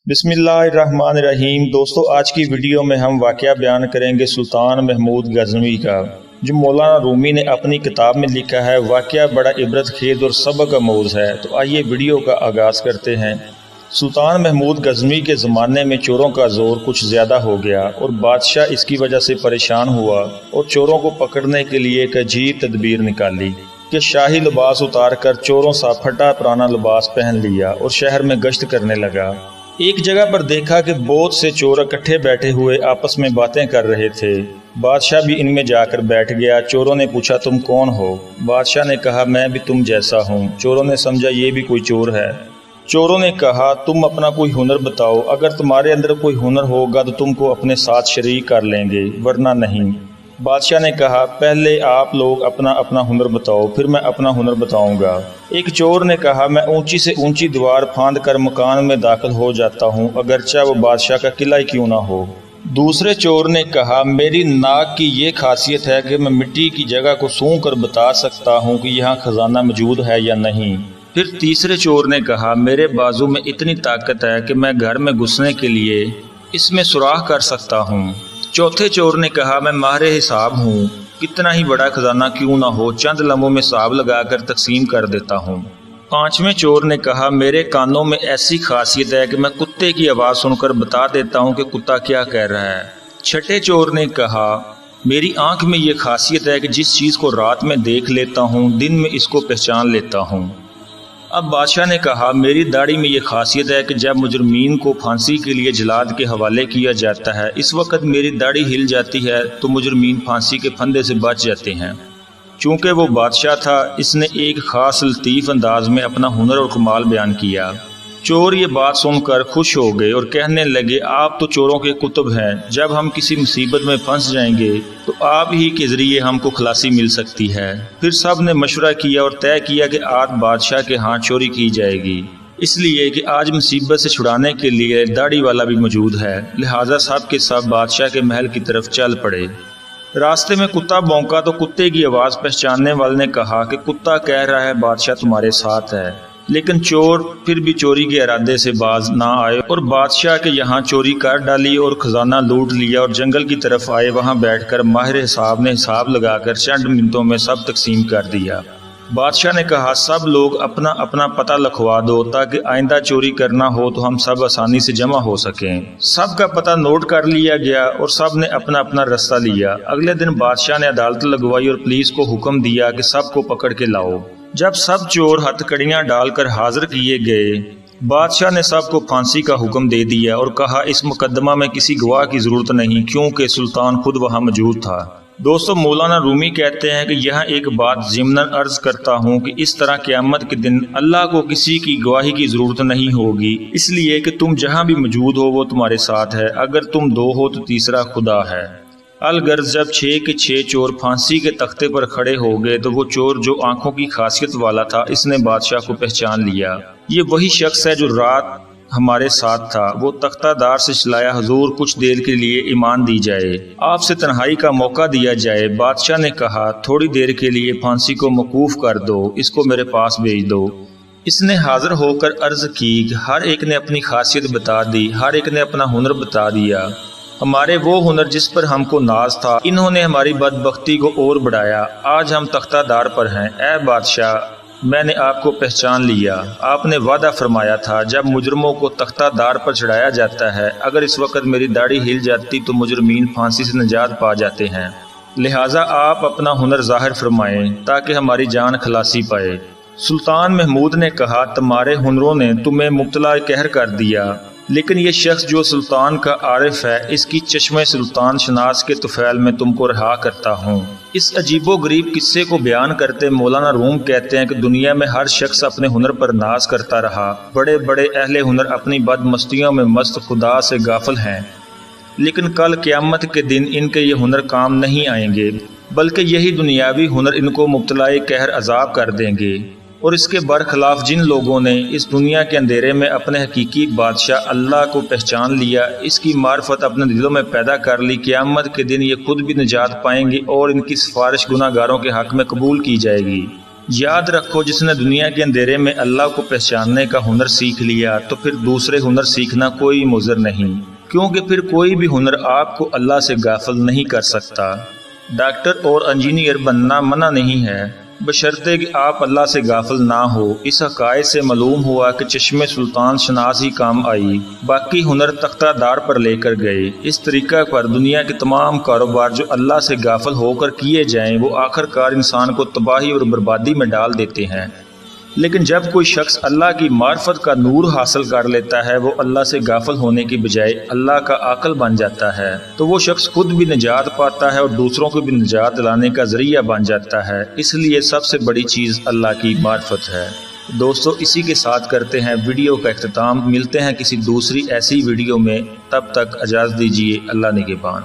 बिस्मिल्लाहिर्रहमानिर्रहीम। दोस्तों, आज की वीडियो में हम वाक़या बयान करेंगे सुल्तान महमूद गज़नवी का, जो मौलाना रूमी ने अपनी किताब में लिखा है। वाक़या बड़ा इबरत खेज और सबक आमूज़ है। तो आइए वीडियो का आगाज़ करते हैं। सुल्तान महमूद गज़नवी के ज़माने में चोरों का ज़ोर कुछ ज़्यादा हो गया और बादशाह इसकी वजह से परेशान हुआ और चोरों को पकड़ने के लिए एक अजीब तदबीर निकाली कि शाही लिबास उतार कर चोरों सा फटा पुराना लिबास पहन लिया और शहर में गश्त करने लगा। एक जगह पर देखा कि बहुत से चोर इकट्ठे बैठे हुए आपस में बातें कर रहे थे। बादशाह भी इनमें जाकर बैठ गया। चोरों ने पूछा, तुम कौन हो? बादशाह ने कहा, मैं भी तुम जैसा हूँ। चोरों ने समझा ये भी कोई चोर है। चोरों ने कहा, तुम अपना कोई हुनर बताओ। अगर तुम्हारे अंदर कोई हुनर होगा तो तुमको अपने साथ शरीक कर लेंगे, वरना नहीं। बादशाह ने कहा, पहले आप लोग अपना अपना हुनर बताओ, फिर मैं अपना हुनर बताऊंगा। एक चोर ने कहा, मैं ऊंची से ऊंची दीवार फांद कर मकान में दाखिल हो जाता हूं, अगरचे वो बादशाह का किला ही क्यों ना हो। दूसरे चोर ने कहा, मेरी नाक की ये खासियत है कि मैं मिट्टी की जगह को सूंघ कर बता सकता हूँ कि यहाँ खजाना मौजूद है या नहीं। फिर तीसरे चोर ने कहा, मेरे बाजू में इतनी ताकत है कि मैं घर में घुसने के लिए इसमें सुराख कर सकता हूँ। चौथे चोर ने कहा, मैं माहिर हिसाब हूँ, कितना ही बड़ा खजाना क्यों ना हो, चंद लम्हों में हिसाब लगाकर तकसीम कर देता हूँ। पांचवें चोर ने कहा, मेरे कानों में ऐसी खासियत है कि मैं कुत्ते की आवाज़ सुनकर बता देता हूँ कि कुत्ता क्या कह रहा है। छठे चोर ने कहा, मेरी आंख में ये खासियत है कि जिस चीज़ को रात में देख लेता हूँ, दिन में इसको पहचान लेता हूँ। अब बादशाह ने कहा, मेरी दाढ़ी में ये खासियत है कि जब मुजरमीन को फांसी के लिए जलाद के हवाले किया जाता है, इस वक्त मेरी दाढ़ी हिल जाती है तो मुजरमीन फांसी के फंदे से बच जाते हैं। चूँकि वो बादशाह था, इसने एक ख़ास लतीफ़ अंदाज में अपना हुनर और कमाल बयान किया। चोर ये बात सुनकर खुश हो गए और कहने लगे, आप तो चोरों के कुतुब हैं। जब हम किसी मुसीबत में फंस जाएंगे तो आप ही के ज़रिए हमको खलासी मिल सकती है। फिर सब ने मशवरा किया और तय किया कि आज बादशाह के हाथ चोरी की जाएगी, इसलिए कि आज मुसीबत से छुड़ाने के लिए दाढ़ी वाला भी मौजूद है। लिहाजा सब के सब बादशाह के महल की तरफ चल पड़े। रास्ते में कुत्ता भौंका तो कुत्ते की आवाज़ पहचानने वाले ने कहा कि कुत्ता कह रहा है बादशाह तुम्हारे साथ है। लेकिन चोर फिर भी चोरी के इरादे से बाज ना आए और बादशाह के यहाँ चोरी कर डाली और खजाना लूट लिया और जंगल की तरफ आए। वहाँ बैठकर माहिर हिसाब ने हिसाब लगाकर चंद मिनटों में सब तकसीम कर दिया। बादशाह ने कहा, सब लोग अपना अपना पता लिखवा दो ताकि आइंदा चोरी करना हो तो हम सब आसानी से जमा हो सकें। सब का पता नोट कर लिया गया और सब ने अपना अपना रास्ता लिया। अगले दिन बादशाह ने अदालत लगवाई और पुलिस को हुक्म दिया कि सबको पकड़ के लाओ। जब सब चोर हथकड़ियां डालकर हाजिर किए गए, बादशाह ने सबको फांसी का हुक्म दे दिया और कहा, इस मुकदमा में किसी गवाह की जरूरत नहीं, क्योंकि सुल्तान खुद वहां मौजूद था। दोस्तों, मौलाना रूमी कहते हैं कि यहाँ एक बात ज़िम्नन अर्ज करता हूँ कि इस तरह क़यामत के दिन अल्लाह को किसी की गवाही की ज़रूरत नहीं होगी, इसलिए कि तुम जहाँ भी मौजूद हो वो तुम्हारे साथ है। अगर तुम दो हो तो तीसरा खुदा है। अलगर्ज जब 6 के 6 चोर फांसी के तख्ते पर खड़े हो गए तो वो चोर जो आंखों की खासियत वाला था, इसने बादशाह को पहचान लिया। ये वही शख्स है जो रात हमारे साथ था। वो तख्तादार से चिल्लाया, हुजूर कुछ देर के लिए ईमान दी जाए, आपसे तन्हाई का मौका दिया जाए। बादशाह ने कहा, थोड़ी देर के लिए फांसी को मौकूफ कर दो, इसको मेरे पास भेज दो। इसने हाजिर होकर अर्ज की कि हर एक ने अपनी खासियत बता दी, हर एक ने अपना हुनर बता दिया। हमारे वो हुनर जिस पर हमको नाज था, इन्होंने हमारी बदबख्ती को और बढ़ाया। आज हम तख्तादार पर हैं। ए बादशाह, मैंने आपको पहचान लिया। आपने वादा फरमाया था जब मुजरमों को तख्तादार पर चढ़ाया जाता है, अगर इस वक्त मेरी दाढ़ी हिल जाती तो मुजरमीन फांसी से निजात पा जाते हैं। लिहाजा आप अपना हुनर जाहिर फरमाएं ताकि हमारी जान खलासी पाए। सुल्तान महमूद ने कहा, तुम्हारे हुनरों ने तुम्हें मुब्तला कहर कर दिया, लेकिन ये शख्स जो सुल्तान का आरिफ है, इसकी चश्मे सुल्तान शनास के तुफैल में तुमको रहा करता हूँ। इस अजीबो गरीब किस्से को बयान करते मौलाना रूम कहते हैं कि दुनिया में हर शख्स अपने हुनर पर नाज करता रहा। बड़े बड़े अहले हुनर अपनी बदमस्तियों में मस्त खुदा से गाफिल हैं, लेकिन कल क़यामत के दिन इनके ये हुनर काम नहीं आएंगे, बल्कि यही दुनियावी हुनर इनको मुब्तलाए कहर अजाब कर देंगे। और इसके बरखिलाफ जिन लोगों ने इस दुनिया के अंधेरे में अपने हकीकी बादशाह अल्लाह को पहचान लिया, इसकी मार्फत अपने दिलों में पैदा कर ली, क़यामत के दिन ये खुद भी निजात पाएंगे और इनकी सिफारिश गुनाहगारों के हक़ में कबूल की जाएगी। یاد رکھو جس نے دنیا کے اندھیرے میں اللہ کو پہچاننے کا ہنر سیکھ لیا تو پھر دوسرے ہنر سیکھنا کوئی مضر نہیں، کیونکہ پھر کوئی بھی ہنر آپ کو اللہ سے غافل نہیں کر سکتا۔ ڈاکٹر اور انجینئر بننا منع نہیں ہے، بشرطے کہ آپ اللہ سے غافل نہ ہو۔ اس حقائق سے معلوم ہوا کہ چشم سلطان شناس ہی کام آئی، باقی ہنر تختہ دار پر لے کر گئے۔ اس طریقہ پر دنیا کے تمام کاروبار جو اللہ سے غافل ہو کر کیے جائیں وہ آخر کار انسان کو تباہی اور بربادی میں ڈال دیتے ہیں۔ لیکن جب کوئی شخص اللہ کی معرفت کا نور حاصل کر لیتا ہے، وہ اللہ سے غافل ہونے کی بجائے اللہ کا عاقل بن جاتا ہے، تو وہ شخص خود بھی نجات پاتا ہے اور دوسروں کو بھی نجات دلانے کا ذریعہ بن جاتا ہے۔ اس لیے سب سے بڑی چیز اللہ کی معرفت ہے۔ دوستو، اسی کے ساتھ کرتے ہیں ویڈیو کا اختتام۔ ملتے ہیں کسی دوسری ایسی ویڈیو میں، تب تک اجازت دیجیے۔ اللہ نگہبان۔